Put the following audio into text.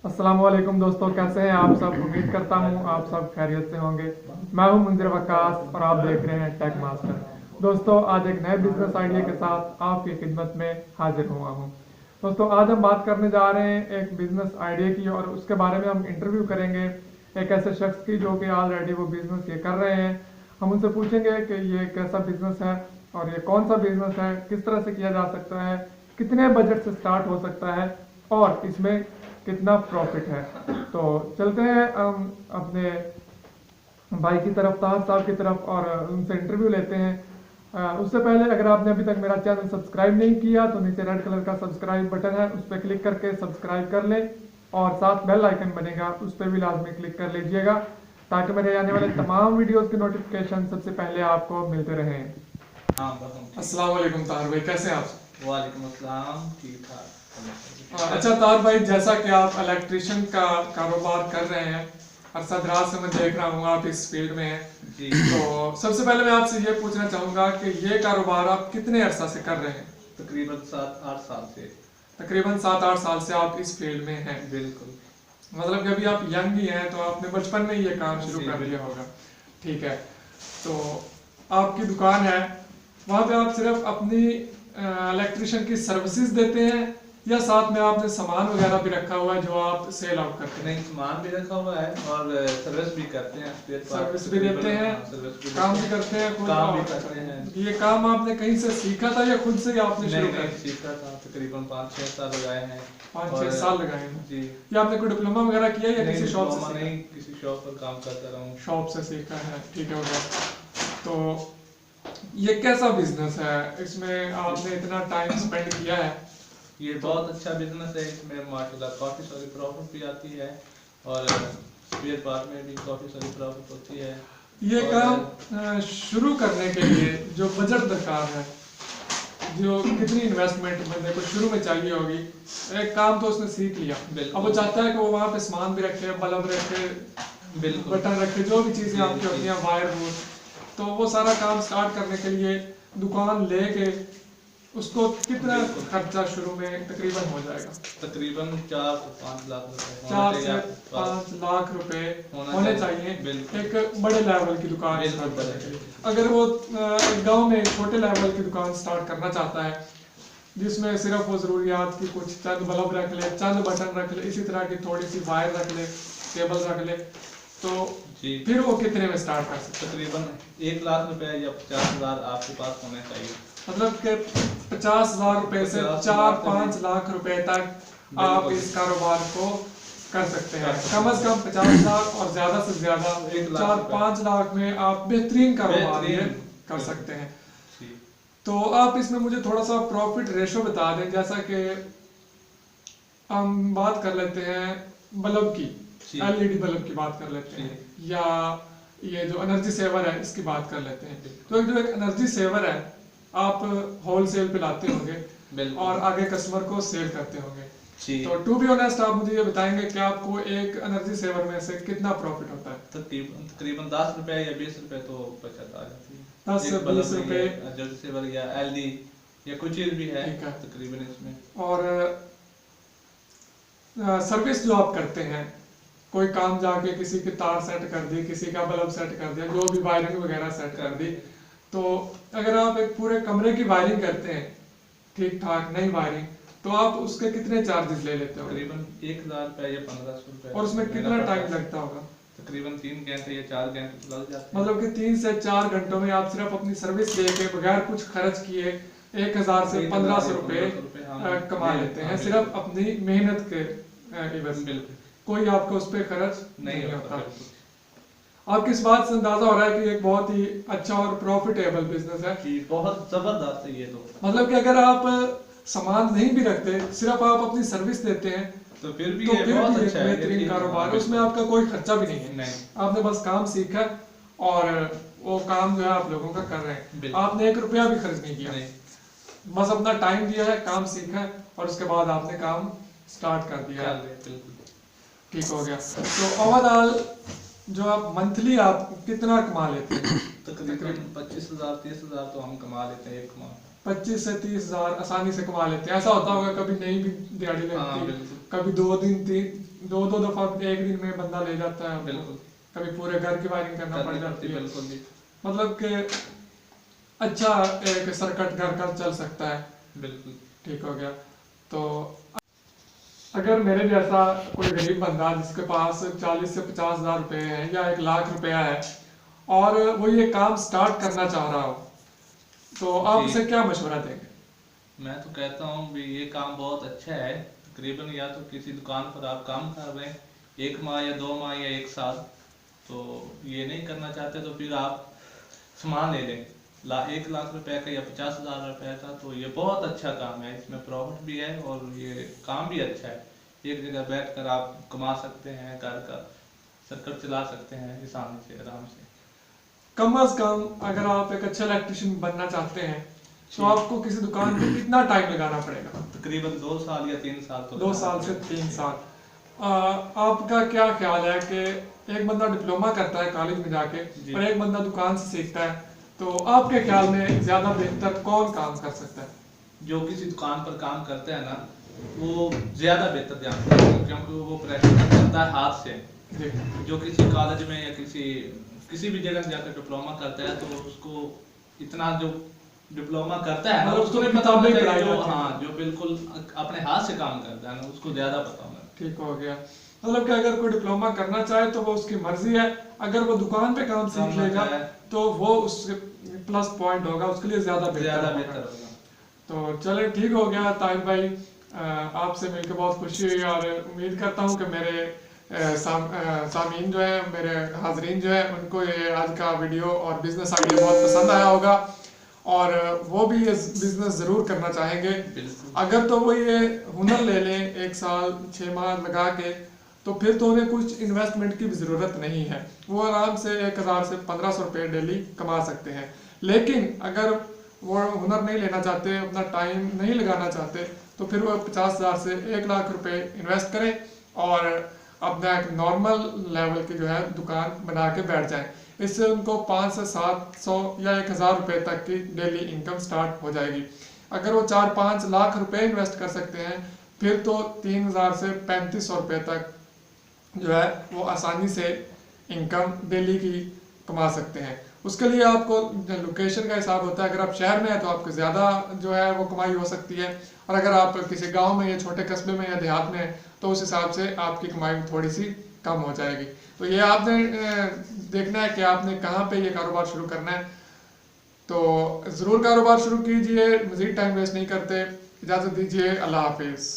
अस्सलाम वालेकुम दोस्तों, कैसे हैं आप सब। उम्मीद करता हूँ आप सब खैरियत से होंगे। मैं हूँ मुंजिर वक्कास और आप देख रहे हैं टेक मास्टर। दोस्तों, आज एक नए बिजनेस आइडिया के साथ आपकी खिदमत में हाजिर हुआ हूँ। दोस्तों, आज हम बात करने जा रहे हैं एक बिजनेस आइडिया की और उसके बारे में हम इंटरव्यू करेंगे एक ऐसे शख्स की जो कि ऑलरेडी वो बिजनेस ये कर रहे हैं। हम उनसे पूछेंगे कि ये कैसा बिजनेस है और ये कौन सा बिजनेस है, किस तरह से किया जा सकता है, कितने बजट से स्टार्ट हो सकता है और इसमें कितना प्रॉफिट है। तो चलते हैं हम अपने भाई की तरफ, ताज साहब की तरफ, और उनसे इंटरव्यू लेते हैं। उससे पहले अगर आपने अभी तक मेरा चैनल सब्सक्राइब नहीं किया तो नीचे रेड कलर का सब्सक्राइब बटन है, उस पर क्लिक करके सब्सक्राइब कर लें और साथ बेल आइकन बनेगा उस पर भी लाजमी क्लिक कर लीजिएगा ताकि मेरे आने वाले तमाम वीडियोस की नोटिफिकेशन सबसे पहले आपको मिलते रहें। हाँ बस हम ठीक। अस्सलाम वालेकुम तार भाई, कैसे हैं आप? वालेकुम अस्सलाम, ठीक ठाक। अच्छा तार भाई, जैसा कि आप इलेक्ट्रिशियन का कारोबार कर रहे हैं, अरसा दराज से मैं देख रहा हूँ आप इस फील्ड में हैं। जी। तो सबसे पहले मैं आपसे ये पूछना चाहूँगा कि ये कारोबार आप कितने अरसा से कर रहे हैं? तकरीबन 7-8 साल से। तकरीबन 7-8 साल से आप इस फील्ड में हैं। बिल्कुल। मतलब कि अभी आप यंग ही हैं तो आपने बचपन में ही ये काम शुरू जी, कर दिया बिल्कुल। होगा। ठीक है, तो आपकी दुकान है, वहाँ पे आप सिर्फ अपनी इलेक्ट्रिशियन की सर्विसेज देते हैं या साथ में आपने सामान वगैरह भी रखा हुआ है जो आप सेल आउट करते हैं? नहीं, सामान भी रखा हुआ है और सर्विस भी करते हैं। सर्विस भी देते हैं, काम भी करते हैं खुद, काम भी और करते हैं। ये काम आपने कहीं से सीखा था या खुद से ही आपने शुरू नहीं कर नहीं, दिया? सीखा था। तकरीबन 5-6 साल लगाए हैं। 5-6 साल लगाए हैं। जी। या आपने कोई डिप्लोमा वगैरह किया या नहीं, किसी शॉप से डिप्लोमा सीखा? नहीं, किसी शॉप पर काम करता रहा हूँ। शॉप से सीखा है, ठीक है हो गया। तो ये कैसा बिजनेस है, इसमें आपने इतना टाइम स्पेंड किया है? ये बहुत अच्छा बिजनेस है। इसमें माशाल्लाह काफ़ी सारी प्रॉफिट भी आती है और स्पेयर पार्ट में भी काफ़ी सारी प्रॉफिट होती है। ये और काम शुरू करने के लिए जो बजट दरकार है, जो कितनी इन्वेस्टमेंट बंदे को शुरू में चाहिए होगी। एक काम तो उसने सीख लिया, बिल्कुल। अब वो चाहता है कि वो वहाँ पे सामान भी रखे, बल्ब रखे, बिल्कुल। बटन रखे, जो भी चीज़ें जी, आपकी जी। होती हैं, वायर वूर, तो वो सारा काम स्टार्ट करने के लिए दुकान लेके उसको कितना बिल्कुल। खर्चा शुरू में तकरीबन हो जाएगा? तकरीबन 4 से 5 लाख रुपए 4 से 5 लाख रुपए होने चाहिए बिल्कुल। एक बड़े लेवल की दुकान बिल्कुल, स्टार्ट करने के लिए। बिल्कुल। अगर वो एक गांव में एक छोटे लेवल की दुकान स्टार्ट करना चाहता है जिसमें सिर्फ वो ज़रूरियात की कुछ चंद बल्ब रख ले, चंद बटन रख ले, इसी तरह की थोड़ी सी वायर रख ले, केबल रख ले, तो जी। फिर वो कितने में स्टार्ट कर सकते तकरीबन 1 लाख रुपए या 50,000 आपके पास होने चाहिए। हैं? मतलब कि 50,000 रुपए से 4-5 लाख रुपए तक आप बिल्कुल। इस कारोबार को कर सकते हैं। कर सकते कम से कम 50 लाख और ज्यादा से ज्यादा 1 लाख 4-5 लाख में आप बेहतरीन कारोबार ये बेहतरीन। कर सकते हैं। जी। तो आप इसमें मुझे थोड़ा सा प्रॉफिट रेशो बता दें, जैसा कि हम बात कर लेते हैं बल्ब की, जी। एलईडी बल्ब की बात कर लेते हैं, या ये जो एनर्जी सेवर है इसकी बात कर लेते हैं। तो जो एक एनर्जी सेवर है आप होलसेल पे लाते होंगे बिल्कुल। और आगे कस्टमर को सेल करते होंगे। जी। तो टू बी ऑनेस्ट आप मुझे ये बताएंगे कि आपको एक एनर्जी सेवर में से कितना प्रॉफिट होता है? तकरीबन 10 रुपए या 20 रुपए तो बचत आ जाती है। 10 से 20 रुपए जल्द सेवर या एलडी या कुछ चीज भी है ठीक है। तकरीबन इसमें। और सर्विस जो आप करते हैं, कोई काम जाके किसी की तार सेट कर दी, किसी का बल्ब सेट कर दिया, जो भी वायरिंग वगैरह सेट कर दी, तो अगर आप एक पूरे कमरे की वायरिंग करते हैं ठीक ठाक नई वायरिंग, तो आप उसके कितने चार्जेस ले लेते हो? तकरीबन 1,000 रुपए या 1,500 रुपए। और उसमें कितना टाइम लगता होगा? तकरीबन 3 घंटे या 4 घंटे तो लग जाते हैं। मतलब कि 3 से 4 घंटों में आप सिर्फ अपनी सर्विस दे के बगैर कुछ खर्च किए 1,000 से 1,500 रुपए कमा लेते हैं, सिर्फ अपनी मेहनत के एवज। बिल्कुल। कोई आपको उस पर खर्च नहीं होता। होता। आप किस बात से अंदाजा हो रहा है कि एक बहुत ही अच्छा और प्रॉफिटेबल बिजनेस है? जी, बहुत जबरदस्त है ये तो। मतलब कि अगर आप सामान नहीं भी रखते, सिर्फ आप अपनी सर्विस देते हैं, तो फिर भी तो ये फिर बहुत भी अच्छा एक है। बेहतरीन ये- कारोबार है, हाँ, उसमें आपका कोई खर्चा भी नहीं है। नहीं। आपने बस काम सीखा और वो काम जो है आप लोगों का कर रहे हैं, बिल्कुल। आपने 1 रुपया भी खर्च नहीं किया, नहीं। बस अपना टाइम दिया है, काम सीखा है और उसके बाद आपने काम स्टार्ट कर दिया है। बिल्कुल। ठीक हो गया। तो ओवरऑल जो आप मंथली आप कितना कमा लेते हैं? तकरीबन 25,000-30,000 तो हम कमा लेते हैं एक माह। 25 से 30 हजार आसानी से कमा लेते हैं। ऐसा होता होगा कभी नहीं भी दिहाड़ी हाँ, लगती, बिल्कुल। कभी 2 दफा एक दिन में बंदा ले जाता है, बिल्कुल कभी पूरे घर की वायरिंग करना पड़ जाती है। बिल्कुल जी, मतलब कि अच्छा एक सर्किट घर का चल सकता है। बिल्कुल ठीक हो गया। तो अगर मेरे जैसा कोई गरीब बंदा जिसके पास 40 से 50 हजार रुपए है या 1 लाख रुपया है और वो ये काम स्टार्ट करना चाह रहा हो, तो आप जी। उसे क्या मशवरा देंगे? मैं तो कहता हूँ भी ये काम बहुत अच्छा है। तकरीबन या तो किसी दुकान पर आप काम कर रहे हैं 1 माह या 2 माह या 1 साल, तो ये नहीं करना चाहते तो फिर आप सामान ले लें 1 लाख रुपए का या 50,000 रुपए का, तो ये बहुत अच्छा काम है, इसमें प्रॉफिट भी है और ये काम भी अच्छा है। एक जगह बैठ कर आप कमा सकते हैं, घर का सर्कल चला सकते हैं आसानी से, आराम से। कम अज कम अगर आप एक अच्छा इलेक्ट्रिशियन बनना चाहते हैं तो जी। आपको किसी दुकान पे कितना टाइम लगाना पड़ेगा? तकरीबन 2 साल या 3 साल तो 2 साल से 3 साल। आपका क्या ख्याल है कि एक बंदा डिप्लोमा करता है कॉलेज में जाके जी। और एक बंदा दुकान से सीखता है, तो आपके ख्याल में ज्यादा बेहतर कौन काम कर सकता है? जो किसी दुकान पर काम करते हैं ना, वो ज्यादा बेहतर जानते हैं क्योंकि वो प्रैक्टिकल करता है हाथ से। जी। जो किसी कॉलेज में या किसी भी जगह जाकर डिप्लोमा करता है तो उसको इतना जो डिप्लोमा करता है ना, मतलब उसको उसको नहीं पता होना किताबें चाहिए। पढ़ाई जो जाती हैं। हाँ, जो बिल्कुल अपने हाथ से काम करता है ना, उसको ज्यादा पता होना। ठीक हो गया। मतलब कि अगर कोई डिप्लोमा करना चाहे तो वो उसकी मर्जी है, अगर वो दुकान पे काम सीख करना लेगा चाहे तो वो उसके प्लस पॉइंट होगा, उसके लिए ज्यादा ज्यादा बेहतर बेहतर होगा। होगा। तो चले ठीक हो गया ताहिर भाई, आपसे मिलकर बहुत खुशी हुई और उम्मीद करता हूँ कि मेरे सामीन जो है, मेरे हाजरीन जो है, उनको ये आज का वीडियो और बिजनेस आइडिया बहुत पसंद आया होगा और वो भी ये बिजनेस ज़रूर करना चाहेंगे। बिल्कुल अगर तो वो ये हुनर ले लें 1 साल 6 माह लगा के, तो फिर तो उन्हें कुछ इन्वेस्टमेंट की भी ज़रूरत नहीं है, वो आराम से 1000 से 1500 रुपये डेली कमा सकते हैं। लेकिन अगर वो हुनर नहीं लेना चाहते, अपना टाइम नहीं लगाना चाहते, तो फिर वो 50,000 से 1 लाख रुपए इन्वेस्ट करें और अपना एक नॉर्मल लेवल की जो है दुकान बना के बैठ जाएं। इससे उनको 500 से 700 या 1000 रुपये तक की डेली इनकम स्टार्ट हो जाएगी। अगर वो 4-5 लाख रुपए इन्वेस्ट कर सकते हैं, फिर तो 3000 से 3500 रुपये तक जो है वो आसानी से इनकम डेली की कमा सकते हैं। उसके लिए आपको लोकेशन का हिसाब होता है, अगर आप शहर में हैं तो आपको ज़्यादा जो है वो कमाई हो सकती है, और अगर आप किसी गांव में या छोटे कस्बे में या देहात में हैं तो उस हिसाब से आपकी कमाई थोड़ी सी कम हो जाएगी। तो ये आपने देखना है कि आपने कहाँ पे ये कारोबार शुरू करना है। तो ज़रूर कारोबार शुरू कीजिए, मज़ीद टाइम वेस्ट नहीं करते। इजाज़त दीजिए, अल्लाह हाफिज़।